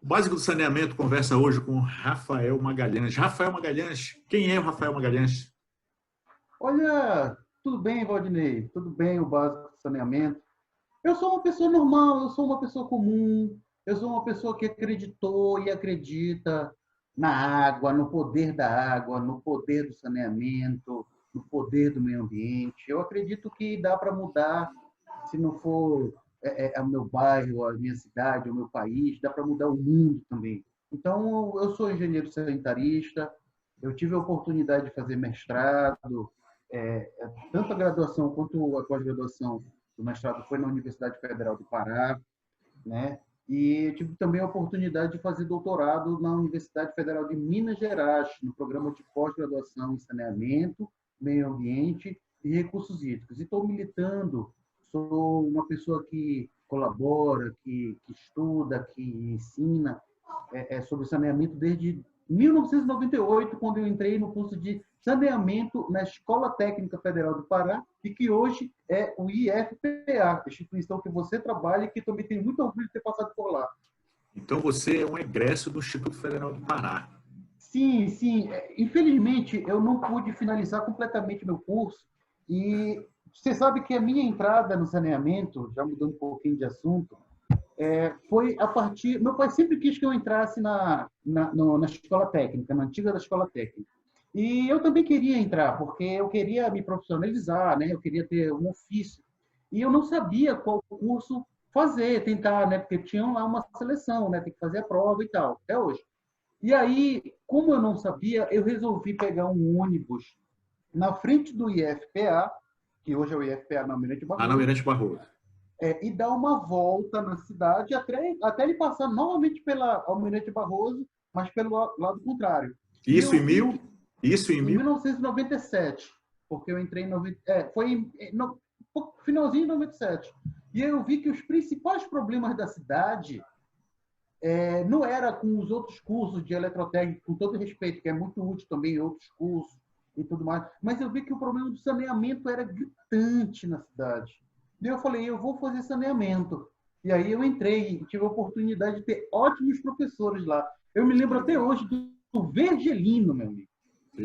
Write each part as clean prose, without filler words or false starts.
O Básico do Saneamento conversa hoje com Rafael Magalhães. Rafael Magalhães, quem é o Rafael Magalhães? Olha, tudo bem, Valdinei? Tudo bem, o básico do saneamento? Eu sou uma pessoa normal, eu sou uma pessoa comum, eu sou uma pessoa que acreditou e acredita na água, no poder da água, no poder do saneamento, no poder do meio ambiente. Eu acredito que dá para mudar, se não for o meu bairro, a minha cidade, o meu país, dá para mudar o mundo também. Então, eu sou engenheiro sanitarista, eu tive a oportunidade de fazer mestrado, tanto a graduação quanto a pós-graduação do mestrado foi na Universidade Federal do Pará, né? E tive também a oportunidade de fazer doutorado na Universidade Federal de Minas Gerais, no programa de pós-graduação em saneamento, meio ambiente e recursos hídricos. E estou militando, sou uma pessoa que colabora, que estuda, que ensina sobre saneamento desde 1998, quando eu entrei no curso de saneamento na Escola Técnica Federal do Pará, e que hoje é o IFPA, a instituição que você trabalha e que também tenho muito orgulho de ter passado por lá. Então você é um egresso do Instituto Federal do Pará. Sim, sim. Infelizmente, eu não pude finalizar completamente meu curso e você sabe que a minha entrada no saneamento, já mudando um pouquinho de assunto, foi a partir... Meu pai sempre quis que eu entrasse na escola técnica, na antiga da escola técnica. E eu também queria entrar, porque eu queria me profissionalizar, né? Eu queria ter um ofício. E eu não sabia qual curso fazer, tentar, né? Porque tinham lá uma seleção, né? Tem que fazer a prova e tal, até hoje. E aí, como eu não sabia, eu resolvi pegar um ônibus na frente do IFPA, que hoje é o IFPA na Almirante Lá na Barroso, Almirante Barroso. e dar uma volta na cidade até ele passar novamente pela Almirante Barroso, mas pelo lado contrário. E Isso eu em vi mil? que Isso em em mil? 1997, porque eu entrei em foi no finalzinho de 97. E eu vi que os principais problemas da cidade não era com os outros cursos de eletrotécnica, com todo respeito, que é muito útil também, outros cursos e tudo mais, mas eu vi que o problema do saneamento era gritante na cidade. E eu falei, eu vou fazer saneamento. E aí eu entrei e tive a oportunidade de ter ótimos professores lá. Eu me lembro até hoje do Vergelino, meu amigo.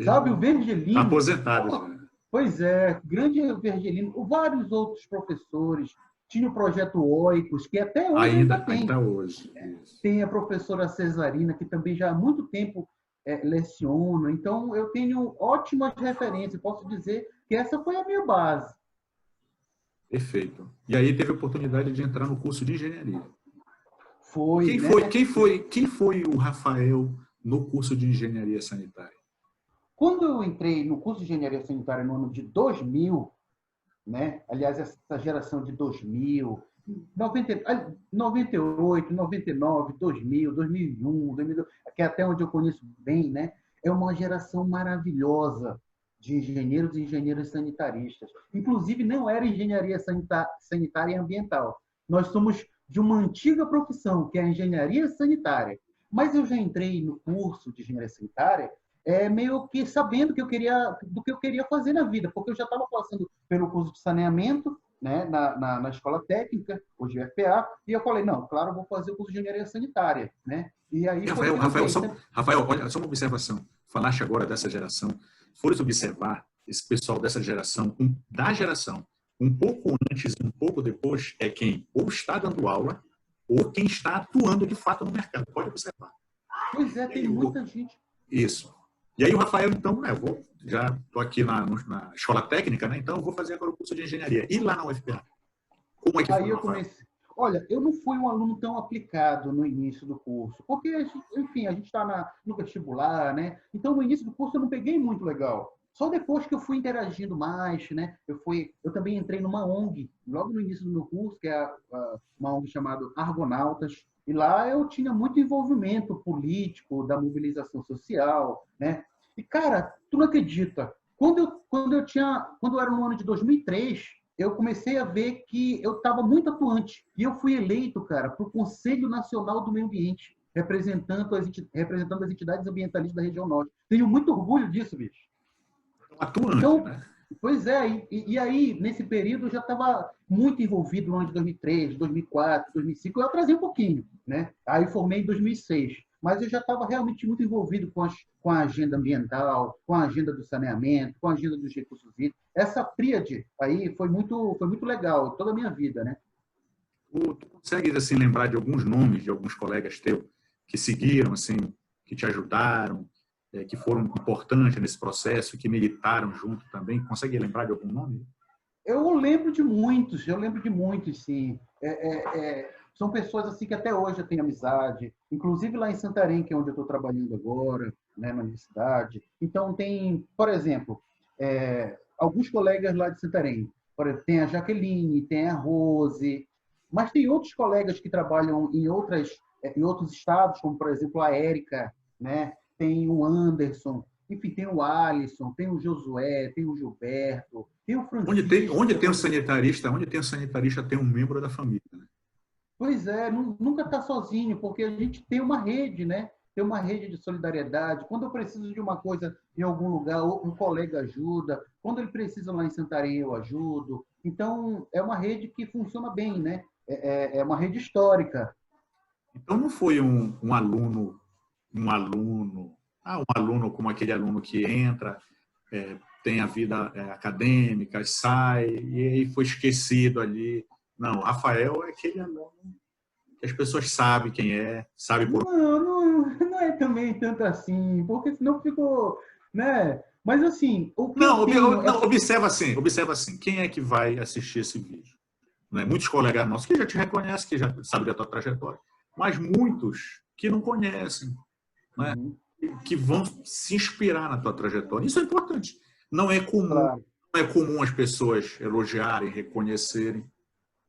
Sabe, o Está Vergelino? aposentado já. Pois é, grande Vergelino. Vários outros professores. Tinha o projeto Oicos, que até hoje ainda Ainda tem. hoje. Isso. Tem a professora Cesarina, que também já há muito tempo leciona. Então, eu tenho ótimas referências. Posso dizer que essa foi a minha base. Perfeito. E aí teve a oportunidade de entrar no curso de engenharia. Foi, Quem né? foi, quem foi, quem foi o Rafael no curso de engenharia sanitária? Quando eu entrei no curso de engenharia sanitária no ano de 2000, né? Aliás, essa geração de 2000, 98, 99, 2000, 2001, 2002, que é até onde eu conheço bem, né? É uma geração maravilhosa de engenheiros e engenheiras sanitaristas. Inclusive, não era engenharia sanitária e ambiental. Nós somos de uma antiga profissão, que é a engenharia sanitária. Mas eu já entrei no curso de engenharia sanitária meio que sabendo do que eu queria fazer na vida, porque eu já estava passando pelo curso de saneamento, né, na escola técnica, hoje é FPA, e eu falei, não, claro, eu vou fazer o curso de engenharia sanitária, né? E aí foi Rafael, que eu entrei. Rafael, olha, só uma observação. Falaste agora dessa geração. Fores observar esse pessoal dessa geração, da geração, um pouco antes e um pouco depois, é quem ou está dando aula ou quem está atuando de fato no mercado. Pode observar. Pois é, tem muita gente. Isso. E aí o Rafael, então, já estou aqui na escola técnica, né? Então eu vou fazer agora o curso de engenharia. E lá na UFPA? Como é que foi, Aí eu Rafael? comecei. Olha, eu não fui um aluno tão aplicado no início do curso, porque, enfim, a gente está no vestibular, né? Então, no início do curso eu não peguei muito legal. Só depois que eu fui interagindo mais, né? Eu também entrei numa ONG, logo no início do meu curso, que é uma ONG chamada Argonautas, e lá eu tinha muito envolvimento político, da mobilização social, né? E, cara, tu não acredita, quando eu era no ano de 2003, eu comecei a ver que eu estava muito atuante. E eu fui eleito, cara, para o Conselho Nacional do Meio Ambiente, representando as entidades ambientalistas da região norte. Tenho muito orgulho disso, bicho. Atuante, Então, né? Pois é, e aí, nesse período, eu já estava muito envolvido no ano de 2003, 2004, 2005. Eu atrasei um pouquinho, né? Aí formei em 2006. Mas eu já estava realmente muito envolvido com a agenda ambiental, com a agenda do saneamento, com a agenda dos recursos hídricos. Essa tríade aí foi muito legal, toda a minha vida, né? Tu consegue assim, lembrar de alguns nomes de alguns colegas teus que seguiram, assim, que te ajudaram, que foram importantes nesse processo, que militaram junto também? Consegue lembrar de algum nome? Eu lembro de muitos, sim. São pessoas assim que até hoje eu tenho amizade, inclusive lá em Santarém, que é onde eu estou trabalhando agora, né, na universidade. Então tem, por exemplo, alguns colegas lá de Santarém. Por exemplo, tem a Jaqueline, tem a Rose, mas tem outros colegas que trabalham em outros estados, como por exemplo a Érica, né? Tem o Anderson, enfim, tem o Alisson, tem o Josué, tem o Gilberto, tem o Francisco, Onde que é tem um professor. sanitarista, onde tem um sanitarista tem um membro da família, né? Pois é, nunca está sozinho, porque a gente tem uma rede, né? Tem uma rede de solidariedade. Quando eu preciso de uma coisa em algum lugar, um colega ajuda. Quando ele precisa lá em Santarém, eu ajudo. Então, é uma rede que funciona bem, né? É uma rede histórica. Então não foi um aluno como aquele aluno que entra, tem a vida acadêmica, sai e aí foi esquecido ali. Não, Rafael é aquele aluno que as pessoas sabem quem é, sabe por Não é também tanto assim, porque senão ficou, né? Mas assim, o que eu não, tenho é. não, observa assim, quem é que vai assistir esse vídeo? Né? Muitos colegas nossos que já te reconhecem, que já sabem da tua trajetória, mas muitos que não conhecem, né? Uhum, Que vão se inspirar na tua trajetória. Isso é importante. Não é comum, claro. não é comum as pessoas elogiarem, reconhecerem.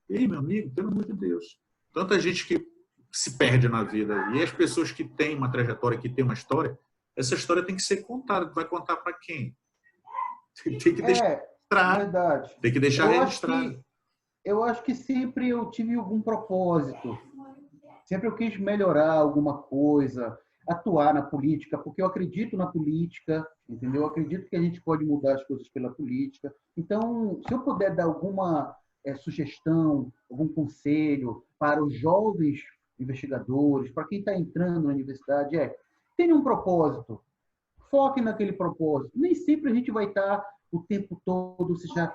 Ei, meu amigo, pelo amor de Deus. Tanta gente que se perde na vida. E as pessoas que têm uma trajetória, que têm uma história, essa história tem que ser contada. Tu vai contar para quem? Tem que deixar É, registrado. verdade. Tem que deixar Eu acho registrado. que eu acho que sempre eu tive algum propósito. Sempre eu quis melhorar alguma coisa, atuar na política, porque eu acredito na política, entendeu? Eu acredito que a gente pode mudar as coisas pela política. Então, se eu puder dar alguma sugestão, algum conselho para os jovens investigadores, para quem está entrando na universidade, tenha um propósito, foque naquele propósito. Nem sempre a gente vai estar o tempo todo seja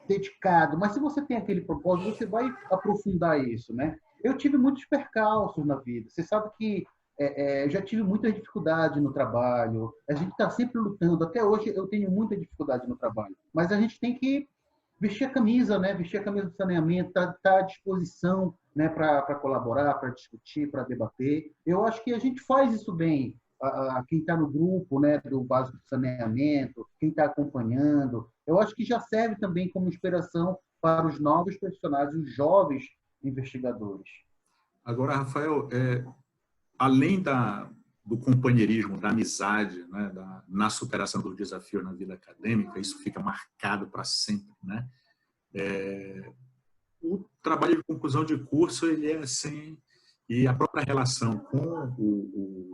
dedicado, mas se você tem aquele propósito, você vai aprofundar isso, né? Eu tive muitos percalços na vida. Você sabe que eu já tive muita dificuldade no trabalho. A gente está sempre lutando. Até hoje eu tenho muita dificuldade no trabalho. Mas a gente tem que vestir a camisa, né? Vestir a camisa do saneamento, tá à disposição, né? Para colaborar, para discutir, para debater. Eu acho que a gente faz isso bem. Quem está no grupo, né? Do básico do saneamento, quem está acompanhando. Eu acho que já serve também como inspiração para os novos profissionais, os jovens investigadores. Agora, Rafael, além do companheirismo, da amizade, né, na superação dos desafios na vida acadêmica, isso fica marcado para sempre, né? O trabalho de conclusão de curso, ele é assim, e a própria relação com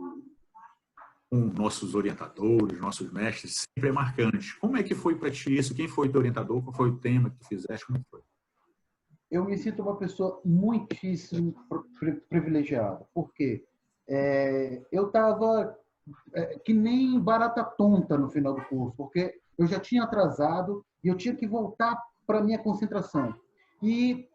nossos orientadores, nossos mestres, sempre é marcante. Como é que foi para ti isso? Quem foi teu orientador? Qual foi o tema que tu fizeste? Como é que foi? Eu me sinto uma pessoa muitíssimo privilegiada. Por quê? Eu estava que nem barata tonta no final do curso, porque eu já tinha atrasado e eu tinha que voltar para a minha concentração. E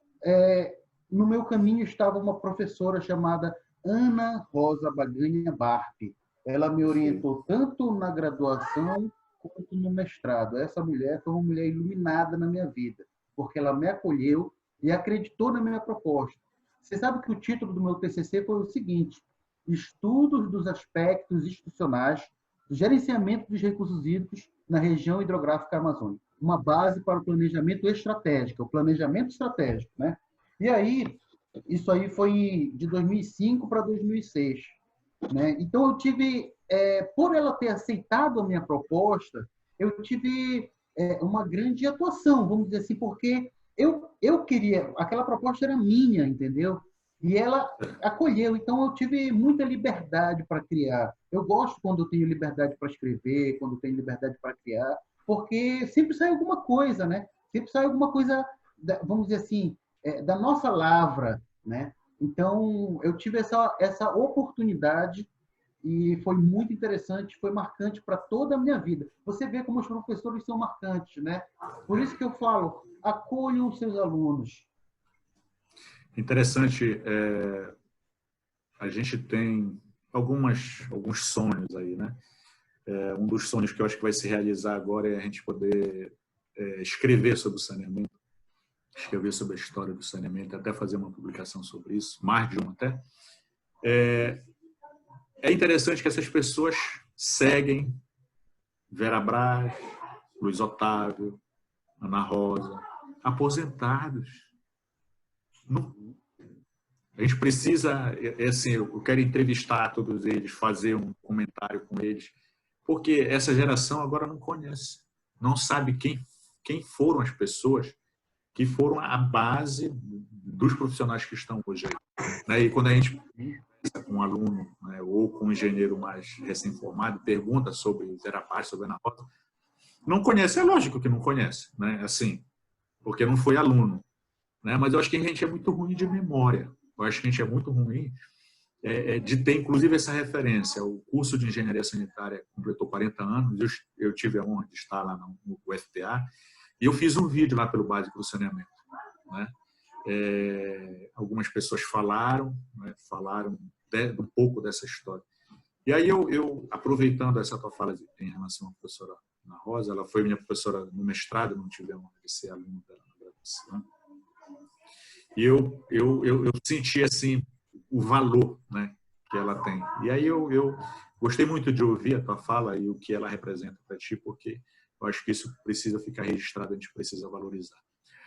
no meu caminho estava uma professora chamada Ana Rosa Baganha Barpe. Ela me Sim. orientou tanto na graduação quanto no mestrado. Essa mulher foi uma mulher iluminada na minha vida, porque ela me acolheu e acreditou na minha proposta. Você sabe que o título do meu TCC foi o seguinte: Estudos dos aspectos institucionais do gerenciamento dos recursos hídricos na região hidrográfica amazônica. Uma base para o planejamento estratégico, o planejamento estratégico, né? E aí, isso aí foi de 2005 para 2006, né? Então, eu tive, por ela ter aceitado a minha proposta, eu tive uma grande atuação, vamos dizer assim, porque eu queria, aquela proposta era minha, entendeu? E ela acolheu, então eu tive muita liberdade para criar. Eu gosto quando eu tenho liberdade para escrever, quando eu tenho liberdade para criar, porque sempre sai alguma coisa, né? Sempre sai alguma coisa, vamos dizer assim, da nossa lavra, né? Então, eu tive essa oportunidade e foi muito interessante, foi marcante para toda a minha vida. Você vê como os professores são marcantes, né? Por isso que eu falo, acolham os seus alunos. Interessante, a gente tem alguns sonhos aí, né? Um dos sonhos que eu acho que vai se realizar agora é a gente poder escrever sobre o saneamento, escrever sobre a história do saneamento, até fazer uma publicação sobre isso, mais de uma até. É interessante que essas pessoas seguem Vera Braz, Luiz Otávio, Ana Rosa, aposentados. Não, a gente precisa, assim, eu quero entrevistar todos eles, fazer um comentário com eles, porque essa geração agora não conhece, não sabe quem foram as pessoas que foram a base dos profissionais que estão hoje aí. Né? E quando a gente conversa com um aluno, né, ou com um engenheiro mais recém-formado, pergunta sobre Vera Paz, sobre Ana Rosa, não conhece, é lógico que não conhece, né? Assim, porque não foi aluno. Né? Mas eu acho que a gente é muito ruim de memória. Eu acho que a gente é muito ruim de ter, inclusive, essa referência. O curso de engenharia sanitária completou 40 anos, eu tive a honra de estar lá no UFPA, e eu fiz um vídeo lá pelo Básico do Saneamento. Né? Algumas pessoas falaram, né? Falaram um pouco dessa história. E aí eu aproveitando essa tua fala em relação à professora Ana Rosa, ela foi minha professora no mestrado, não tive a honra de ser aluno dela na graduação. E eu senti assim o valor, né, que ela tem. E aí eu gostei muito de ouvir a tua fala e o que ela representa para ti, porque eu acho que isso precisa ficar registrado, a gente precisa valorizar.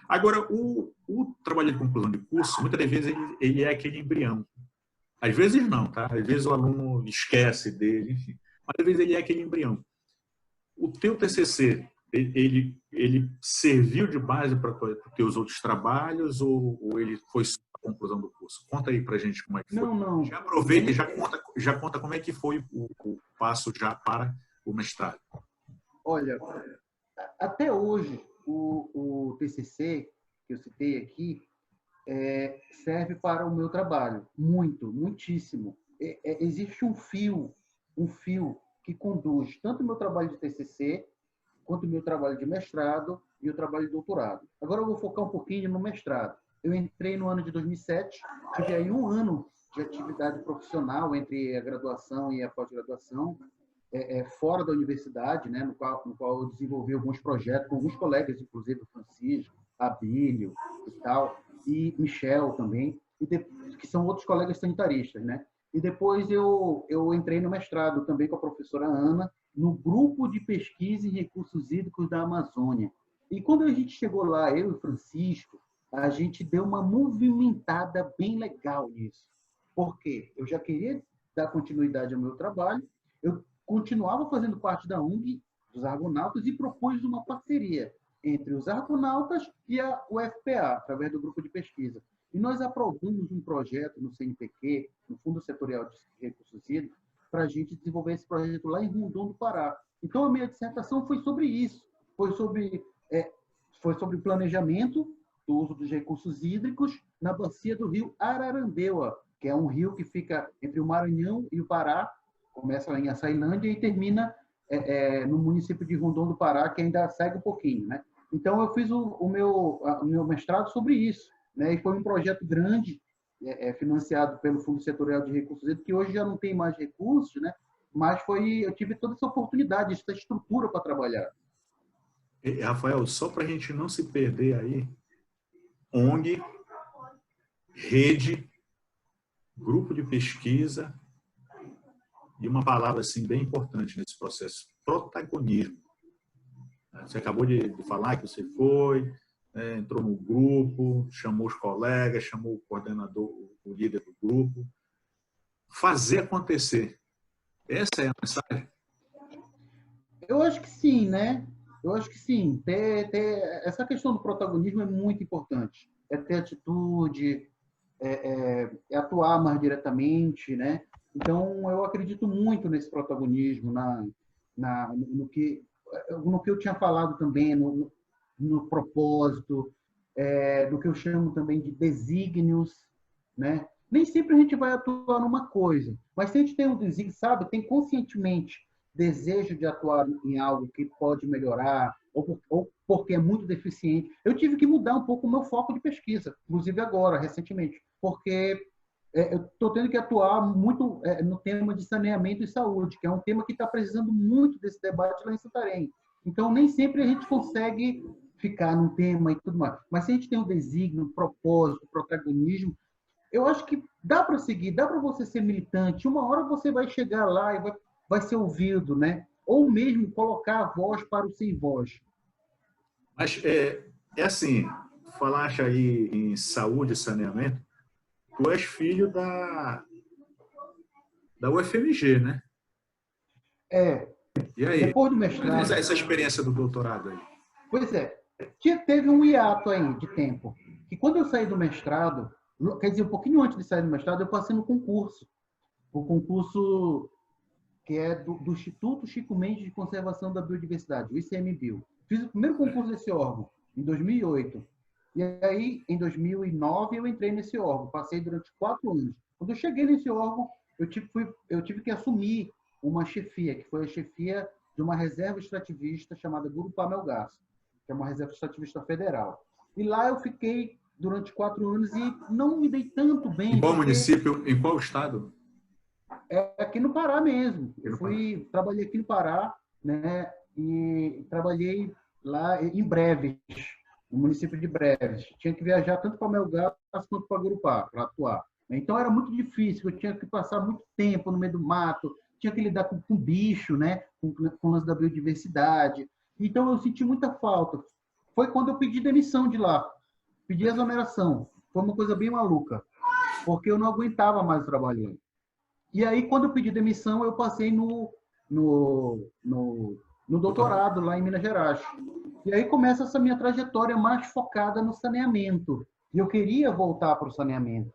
Agora, o trabalho de conclusão de curso, muitas das vezes ele é aquele embrião. Às vezes não, tá? Às vezes o aluno esquece dele, enfim. Mas às vezes ele é aquele embrião. O teu TCC, ele serviu de base para os teus outros trabalhos ou ele foi só a conclusão do curso? Conta aí para a gente como é que foi. Não. Já aproveita e já conta como é que foi o passo já para o mestrado. Olha, até hoje, o TCC que eu citei aqui serve para o meu trabalho. Muitíssimo. Existe um fio que conduz tanto o meu trabalho de TCC, quanto o meu trabalho de mestrado e o trabalho de doutorado. Agora eu vou focar um pouquinho no mestrado. Eu entrei no ano de 2007, tive aí um ano de atividade profissional entre a graduação e a pós-graduação, fora da universidade, né, no qual eu desenvolvi alguns projetos com alguns colegas, inclusive o Francisco, Abílio e tal, e Michel também, que são outros colegas sanitaristas, né? E depois eu entrei no mestrado também com a professora Ana, no grupo de pesquisa em recursos hídricos da Amazônia. E quando a gente chegou lá, eu e o Francisco, a gente deu uma movimentada bem legal nisso. Por quê? Eu já queria dar continuidade ao meu trabalho, eu continuava fazendo parte da ONG dos Argonautas e propus uma parceria entre os Argonautas e a UFPA, através do grupo de pesquisa. E nós aprovamos um projeto no CNPq, no Fundo Setorial de Recursos Hídricos, para a gente desenvolver esse projeto lá em Rondon do Pará. Então, a minha dissertação foi sobre isso, foi sobre planejamento do uso dos recursos hídricos na bacia do rio Ararandeua, que é um rio que fica entre o Maranhão e o Pará, começa lá em Açailândia e termina no município de Rondon do Pará, que ainda segue um pouquinho, né? Então, eu fiz o meu mestrado sobre isso, né? E foi um projeto grande, financiado pelo Fundo Setorial de Recursos Hídricos, que hoje já não tem mais recursos, né? Mas eu tive toda essa oportunidade, essa estrutura para trabalhar. E, Rafael, só para a gente não se perder aí, ONG, rede, grupo de pesquisa e uma palavra assim bem importante nesse processo: protagonismo. Você acabou de falar que você foi, entrou no grupo, chamou os colegas, chamou o coordenador, o líder do grupo. Fazer acontecer. Essa é a mensagem? Eu acho que sim, né? Eu acho que sim. Essa questão do protagonismo é muito importante. É ter atitude, é atuar mais diretamente, né? Então, eu acredito muito nesse protagonismo, no que no que eu tinha falado também, no propósito, do que eu chamo também de desígnios, né? Nem sempre a gente vai atuar numa coisa, mas se a gente tem um desígnio, sabe, tem conscientemente desejo de atuar em algo que pode melhorar, ou porque é muito deficiente. Eu tive que mudar um pouco o meu foco de pesquisa, inclusive agora, recentemente, porque eu estou tendo que atuar muito no tema de saneamento e saúde, que é um tema que está precisando muito desse debate lá em Santarém. Então, nem sempre a gente consegue ficar num tema e tudo mais. Mas se a gente tem um desígnio, um propósito, protagonismo, eu acho que dá para seguir, dá para você ser militante. Uma hora você vai chegar lá e vai ser ouvido, né? Ou mesmo colocar a voz para o sem voz. Mas é assim, falaste aí em saúde e saneamento, tu és filho da UFMG, né? E aí? Depois do mestrado... Essa experiência do doutorado aí? Pois é, teve um hiato aí de tempo. Que quando eu saí do mestrado, quer dizer, um pouquinho antes de sair do mestrado, eu passei no concurso. O concurso que é do Instituto Chico Mendes de Conservação da Biodiversidade, o ICMBio. Fiz o primeiro concurso desse órgão, em 2008. E aí, em 2009, eu entrei nesse órgão. Passei durante 4 anos. Quando eu cheguei nesse órgão, eu tive que assumir uma chefia, que foi a chefia de uma reserva extrativista chamada Gurupá-Melgaço, que é uma reserva extrativista federal. E lá eu fiquei durante 4 anos e não me dei tanto bem. Em qual município? Em qual estado? Aqui no Pará mesmo. Trabalhei aqui no Pará, né? E trabalhei lá em Breves, no município de Breves. Tinha que viajar tanto para Melgaço quanto para Gurupá, para atuar. Então era muito difícil, eu tinha que passar muito tempo no meio do mato, tinha que lidar com bicho, né? Com o lance da biodiversidade. Então eu senti muita falta. Foi quando eu pedi demissão de lá, pedi exoneração. Foi uma coisa bem maluca, porque eu não aguentava mais trabalhar. E aí, quando eu pedi demissão, eu passei no doutorado lá em Minas Gerais. E aí começa essa minha trajetória mais focada no saneamento. E eu queria voltar para o saneamento,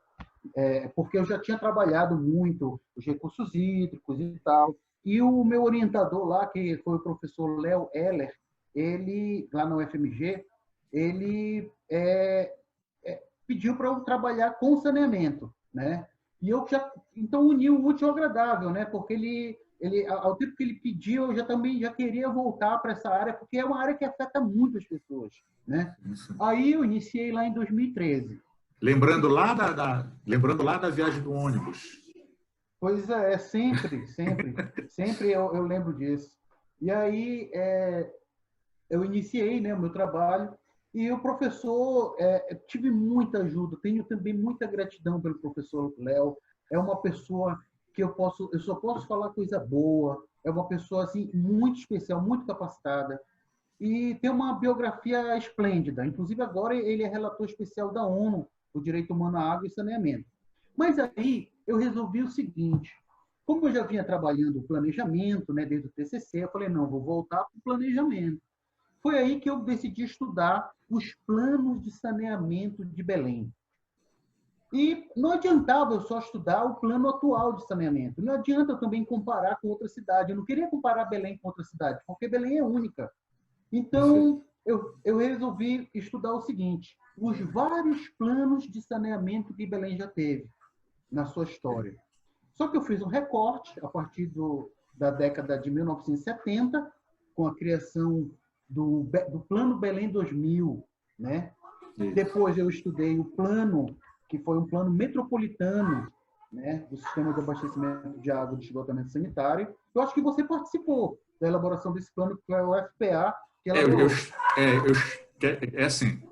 porque eu já tinha trabalhado muito os recursos hídricos e tal. E o meu orientador lá, que foi o professor Léo Heller, ele, lá na UFMG, ele pediu para eu trabalhar com saneamento, né? E eu então, uni o útil ao agradável, né? Porque ao tempo que ele pediu, eu também já queria voltar para essa área, porque é uma área que afeta muito as pessoas, né? Isso. Aí eu iniciei lá em 2013. Lembrando lá da viagem do ônibus. Pois sempre eu lembro disso. E aí eu iniciei, né, o meu trabalho. E o professor, tive muita ajuda, tenho também muita gratidão pelo professor Léo. É uma pessoa que eu só posso falar coisa boa, é uma pessoa assim, muito especial, muito capacitada, e tem uma biografia esplêndida. Inclusive, agora ele é relator especial da ONU, do Direito Humano à Água e Saneamento. Mas aí eu resolvi o seguinte, como eu já vinha trabalhando o planejamento, né, desde o TCC, eu falei, não, vou voltar para o planejamento. Foi aí que eu decidi estudar os planos de saneamento de Belém. E não adiantava eu só estudar o plano atual de saneamento. Não adianta eu também comparar com outra cidade. Eu não queria comparar Belém com outra cidade, porque Belém é única. Então, eu resolvi estudar o seguinte, os vários planos de saneamento que Belém já teve na sua história. Só que eu fiz um recorte a partir da década de 1970, com a criação do Plano Belém 2000, né? Depois eu estudei o plano, que foi um plano metropolitano, né, do sistema de abastecimento de água de esgotamento sanitário. Eu acho que você participou da elaboração desse plano, que é o FPA, que elaborou. Assim,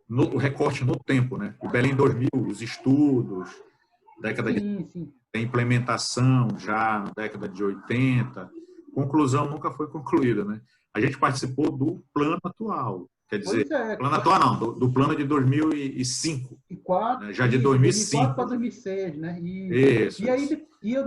o recorte no tempo, né? O Belém 2000, os estudos, década de implementação já na década de 80, conclusão nunca foi concluída, né? A gente participou do plano atual, quer dizer, plano atual não, do plano de 2005, né? Já de 2005. 2004 para 2006, né? Isso.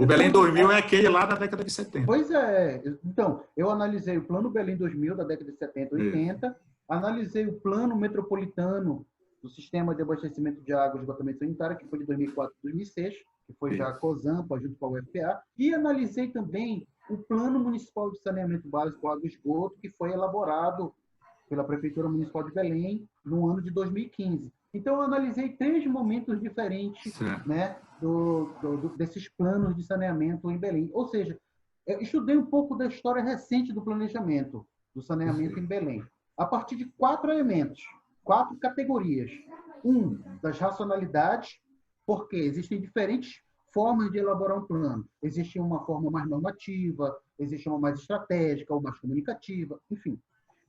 O Belém 2000 é aquele lá da década de 70. Pois é. Então, eu analisei o plano Belém 2000 da década de 70 e 80, analisei o plano metropolitano do sistema de abastecimento de água e esgotamento sanitário, que foi de 2004 a 2006, que foi já a COSAMPA junto com a UFPA, e analisei também o Plano Municipal de Saneamento Básico Água e Esgoto, que foi elaborado pela Prefeitura Municipal de Belém no ano de 2015. Então, eu analisei 3 momentos diferentes, né, desses planos de saneamento em Belém. Ou seja, eu estudei um pouco da história recente do planejamento do saneamento em Belém, a partir de 4 elementos, 4 categorias. Das racionalidades, porque existem diferentes formas de elaborar um plano. Existe uma forma mais normativa, existe uma mais estratégica ou mais comunicativa, enfim.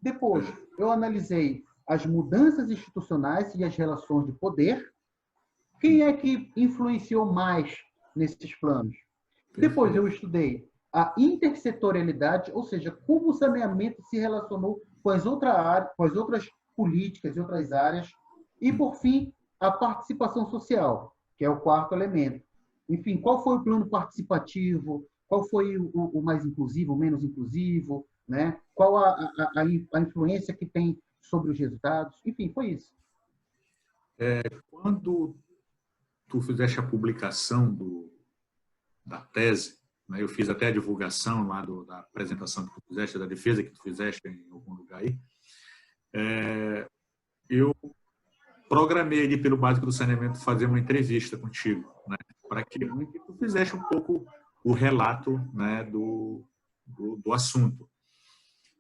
Depois, eu analisei as mudanças institucionais e as relações de poder. Quem é que influenciou mais nesses planos? Depois, eu estudei a intersetorialidade, ou seja, como o saneamento se relacionou com as outras políticas e outras áreas. E, por fim, a participação social, que é o 4º elemento. Enfim, qual foi o plano participativo? Qual foi o mais inclusivo, o menos inclusivo? Né? Qual a influência que tem sobre os resultados? Enfim, foi isso. Quando tu fizeste a publicação da tese, né, eu fiz até a divulgação lá da apresentação que tu fizeste, da defesa que tu fizeste em algum lugar aí, eu programei ali pelo Básico do Saneamento fazer uma entrevista contigo, né, para que tu fizesse um pouco o relato, né, do assunto.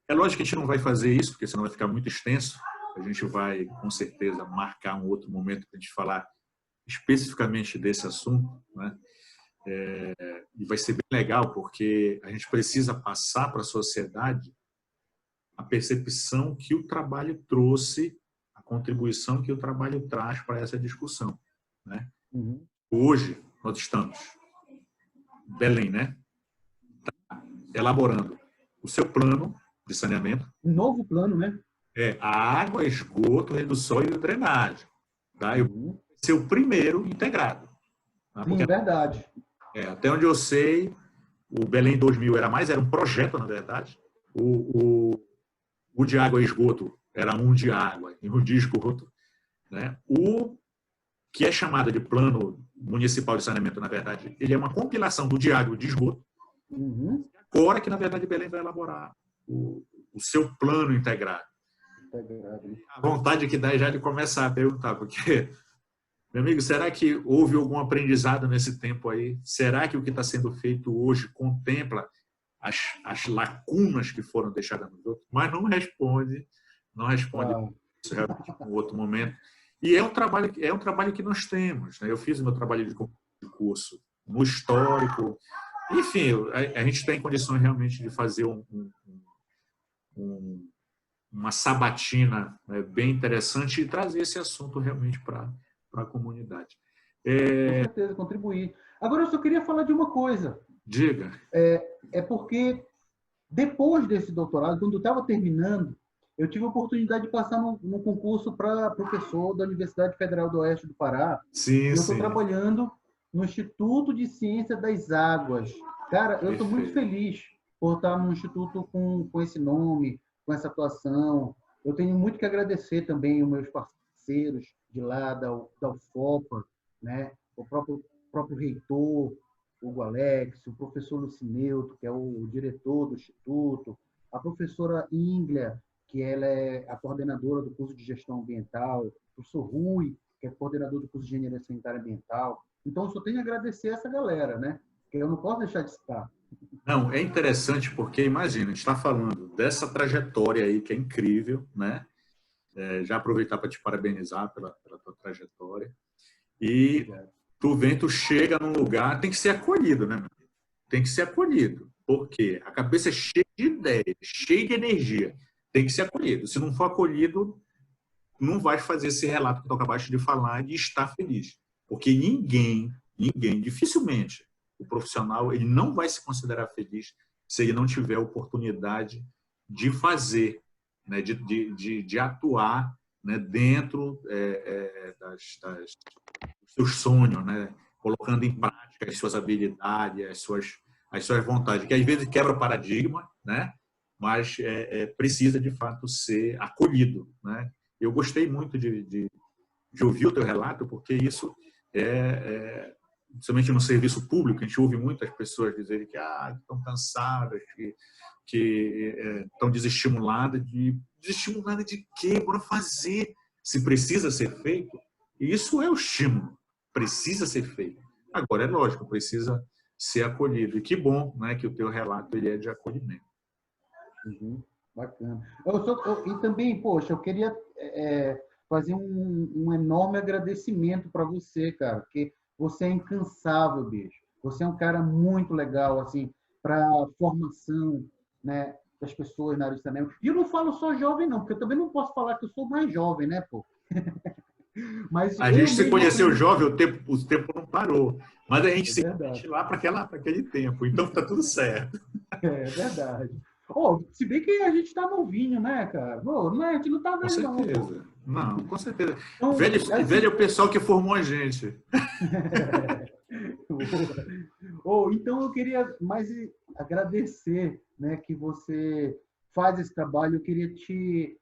É lógico que a gente não vai fazer isso, porque senão vai ficar muito extenso. A gente vai, com certeza, marcar um outro momento para a gente falar especificamente desse assunto, né? E vai ser bem legal, porque a gente precisa passar para a sociedade a percepção que o trabalho trouxe, a contribuição que o trabalho traz para essa discussão, né? Hoje, nós estamos, Belém, né? Tá elaborando o seu plano de saneamento. Um novo plano, né? A água, esgoto, redução e drenagem. Tá? Eu vou ser o primeiro integrado. Tá? Sim, é verdade. Até onde eu sei, o Belém 2000 era um projeto, na verdade. O de água e esgoto era um de água e um de esgoto. Né? O que é chamado de Plano Municipal de Saneamento, na verdade, ele é uma compilação do de água e de esgoto. Agora que, na verdade, Belém vai elaborar o seu plano integrado. A vontade que dá é já de começar a perguntar, porque, meu amigo, será que houve algum aprendizado nesse tempo aí? Será que o que está sendo feito hoje contempla as lacunas que foram deixadas nos outros? Mas não responde isso realmente em outro momento. E é um trabalho que nós temos, né? Eu fiz o meu trabalho de curso no histórico. Enfim, a gente tem condições realmente de fazer uma sabatina, né, bem interessante e trazer esse assunto realmente para a comunidade. Com certeza, contribuir. Agora, eu só queria falar de uma coisa. Diga. Porque depois desse doutorado, quando eu estava terminando, eu tive a oportunidade de passar num concurso para professor da Universidade Federal do Oeste do Pará. Sim, eu estou trabalhando no Instituto de Ciência das Águas. Cara, eu estou muito feliz por estar no instituto com esse nome, com essa atuação. Eu tenho muito que agradecer também aos meus parceiros de lá, da UFOPA, né? O próprio reitor, Hugo Alex, o professor Lucineuto, que é o diretor do instituto, a professora Inglia, que ela é a coordenadora do curso de Gestão Ambiental, o professor Rui, que é coordenador do curso de Engenharia Sanitária Ambiental. Então, eu só tenho a agradecer essa galera, né? Que eu não posso deixar de citar. Não, é interessante porque, imagina, a gente está falando dessa trajetória aí que é incrível, né? Já aproveitar para te parabenizar pela tua trajetória. E tu chega num lugar, tem que ser acolhido, né? Tem que ser acolhido. Porque a cabeça é cheia de ideias, cheia de energia. Tem que ser acolhido. Se não for acolhido, não vai fazer esse relato que tu acabaste de falar de estar feliz. Porque ninguém, dificilmente, o profissional, ele não vai se considerar feliz se ele não tiver a oportunidade de fazer, né, de atuar, né, dentro dos seus sonhos, né, colocando em prática as suas habilidades, as suas vontades, que às vezes quebra o paradigma, né, mas precisa, de fato, ser acolhido. Né? Eu gostei muito de ouvir o teu relato, porque isso principalmente no serviço público, a gente ouve muitas pessoas dizerem que estão cansadas, que estão desestimuladas. Desestimuladas de quê? Para fazer. Se precisa ser feito, e isso é o estímulo. Precisa ser feito. Agora, é lógico, precisa ser acolhido. E que bom, né, que o teu relato ele é de acolhimento. Uhum, bacana. E também, poxa, eu queria fazer um enorme agradecimento para você, cara, porque você é incansável, bicho. Você é um cara muito legal, assim, para a formação, né, das pessoas na área de cinema. E eu não falo só jovem, não, porque eu também não posso falar que eu sou mais jovem, né, pô? Mas A eu gente se mesmo conheceu aprendi... jovem, o tempo não parou. Mas a gente É se verdade. conhece lá para aquele tempo. Então, está tudo certo. É verdade. Oh, se bem que a gente tá novinho, né, cara? Não, a gente não tá Com velho, não, pô. certeza. Não, com certeza. Então, Velho é assim, o pessoal que formou a gente. então eu queria mais agradecer, né, que você faz esse trabalho. Eu queria te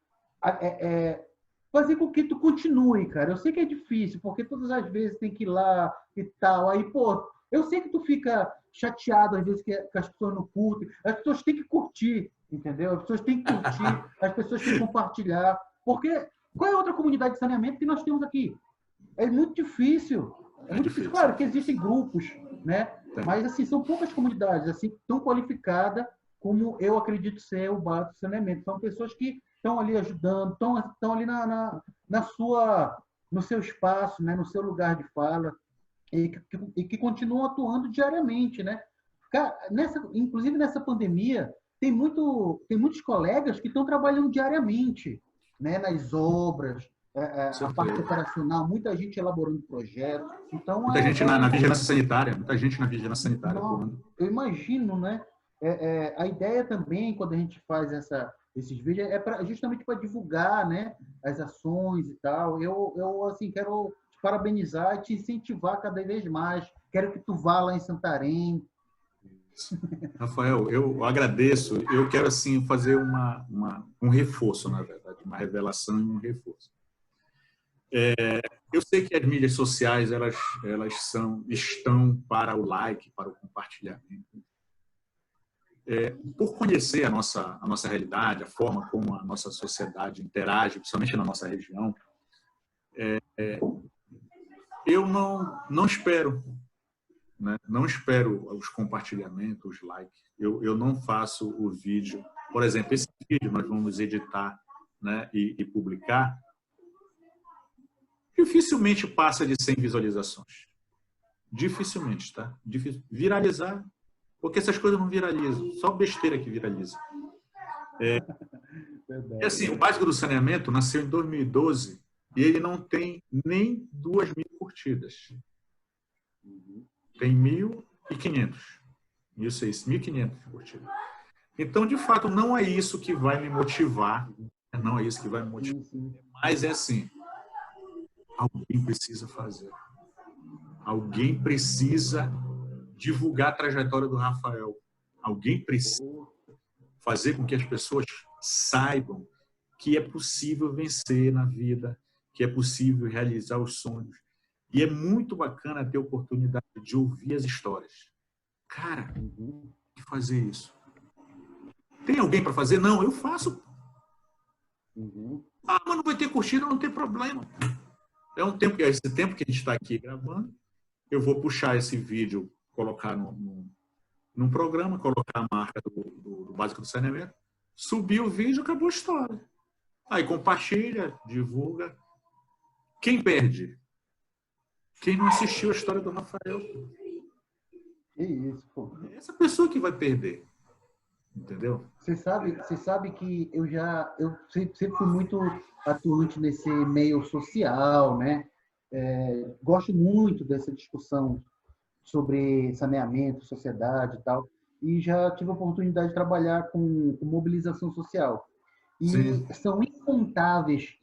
fazer com que tu continue, cara. Eu sei que é difícil, porque todas as vezes tem que ir lá e tal. Aí, pô, eu sei que tu fica chateado às vezes que as pessoas não curtem. As pessoas têm que curtir, entendeu? As pessoas têm que curtir, as pessoas têm que compartilhar. Porque qual é a outra comunidade de saneamento que nós temos aqui? É muito difícil. É É muito difícil. difícil. Claro que existem grupos, né? Mas, assim, são poucas comunidades assim tão qualificadas como eu acredito ser o Básico Saneamento. São pessoas que estão ali ajudando, estão ali no seu espaço, né? No seu lugar de fala e que continuam atuando diariamente, né? Inclusive nessa pandemia, tem muitos colegas que estão trabalhando diariamente, né? Nas obras, a parte operacional, muita gente elaborando projetos. Então, Muita gente na vigilância sanitária. Muita gente na vigilância sanitária atuando. eu imagino, né? A ideia também, quando a gente faz esses vídeos, justamente para divulgar, né, as ações e tal. Eu assim, quero te parabenizar e te incentivar cada vez mais. Quero que tu vá lá em Santarém. Rafael, eu agradeço. Eu quero, assim, fazer um reforço, na verdade, uma revelação e um reforço. Eu sei que as mídias sociais estão para o like, para o compartilhamento. Por conhecer a nossa realidade, a forma como a nossa sociedade interage, principalmente na nossa região, eu não espero, né? Não espero os compartilhamentos, os likes. Eu não faço o vídeo. Por exemplo, esse vídeo nós vamos editar, né, e publicar. Dificilmente passa de 100 visualizações. Dificilmente, tá? Viralizar, porque essas coisas não viralizam. Só besteira que viraliza. E assim, o Básico do Saneamento nasceu em 2012 e ele não tem nem 2.000 curtidas. Tem 1.500. 1.500 curtidas. Então, de fato, não é isso que vai me motivar. Não é isso que vai me motivar. Mas é assim, alguém precisa fazer. Alguém precisa divulgar a trajetória do Rafael. Alguém precisa fazer com que as pessoas saibam que é possível vencer na vida, que é possível realizar os sonhos. E é muito bacana ter a oportunidade de ouvir as histórias. Cara, tem que fazer isso. Tem alguém para fazer? Não, eu faço. Mas não vai ter curtida, não tem problema. Esse tempo que a gente está aqui gravando, eu vou puxar esse vídeo, colocar num programa, colocar a marca do Básico do Saneamento, subir o vídeo, acabou a história. Aí compartilha, divulga. Quem perde? Quem não assistiu a história do Rafael. Que isso, pô. É essa pessoa que vai perder. Entendeu? Você sabe que eu sempre fui muito atuante nesse meio social, né? Gosto muito dessa discussão sobre saneamento, sociedade e tal, e já tive a oportunidade de trabalhar com mobilização social. E Sim. são incontáveis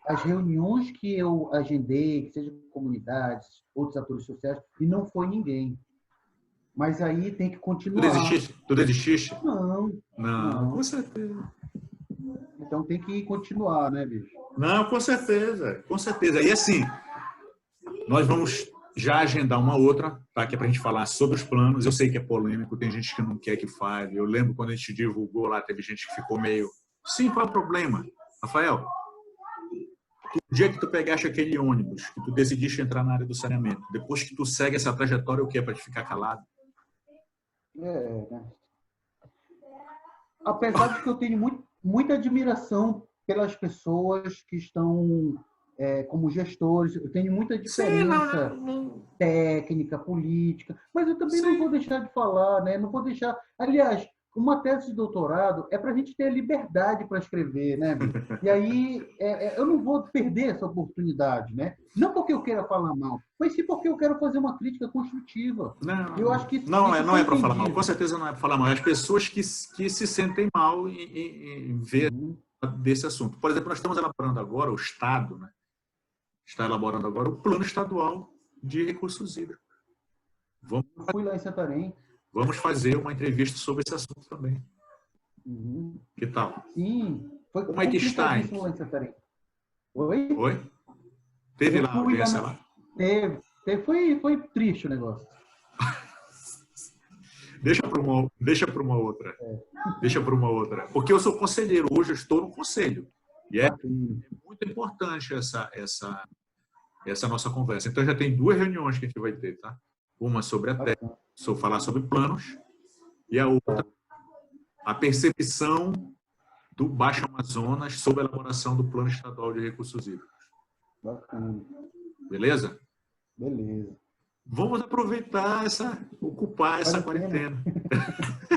as reuniões que eu agendei, que seja com comunidades, outros atores sociais, e não foi ninguém. Mas aí tem que continuar. Tu desististe? Não. Com certeza. Então tem que continuar, né, bicho? Não, com certeza. Com certeza. E assim, nós vamos já agendar uma outra, tá? Que é para a gente falar sobre os planos. Eu sei que é polêmico, tem gente que não quer que fale. Eu lembro quando a gente divulgou lá, teve gente que ficou meio... Sim, qual é o problema? Rafael, o dia que tu pegaste aquele ônibus, que tu decidiste entrar na área do saneamento, depois que tu segue essa trajetória, o que é para te ficar calado? Né? Apesar de que eu tenho muita admiração pelas pessoas que estão como gestores, eu tenho muita diferença técnica, política, mas eu também não vou deixar de falar, né? Não vou deixar. Aliás, uma tese de doutorado é para a gente ter a liberdade para escrever, né? E aí eu não vou perder essa oportunidade, né? Não porque eu queira falar mal, mas sim porque eu quero fazer uma crítica construtiva. Eu acho que não é para falar mal. Com certeza não é para falar mal. As pessoas que se sentem mal em ver desse assunto. Por exemplo, nós estamos elaborando agora o Estado, né? Está elaborando agora o Plano Estadual de Recursos Hídricos. Fui lá em Santarém. Vamos fazer uma entrevista sobre esse assunto também. Que tal? Sim. Como é que está? Lá em Santarém. Oi? Oi? Teve lá a audiência lá? Teve. Foi triste o negócio. Deixa para uma outra. Deixa para uma outra. Porque eu sou conselheiro, hoje eu estou no conselho. E é muito importante essa nossa conversa. Então já tem 2 reuniões que a gente vai ter, tá? Uma sobre a técnica, falar sobre planos, e a outra, a percepção do Baixo Amazonas sobre a elaboração do Plano Estadual de Recursos Hídricos. Bacana. Beleza? Beleza. Vamos aproveitar ocupar essa quarentena.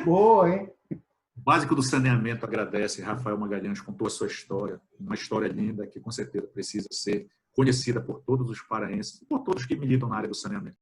Boa, hein? O Básico do Saneamento agradece. Rafael Magalhães contou a sua história, uma história linda que com certeza precisa ser conhecida por todos os paraenses, por todos que militam na área do saneamento.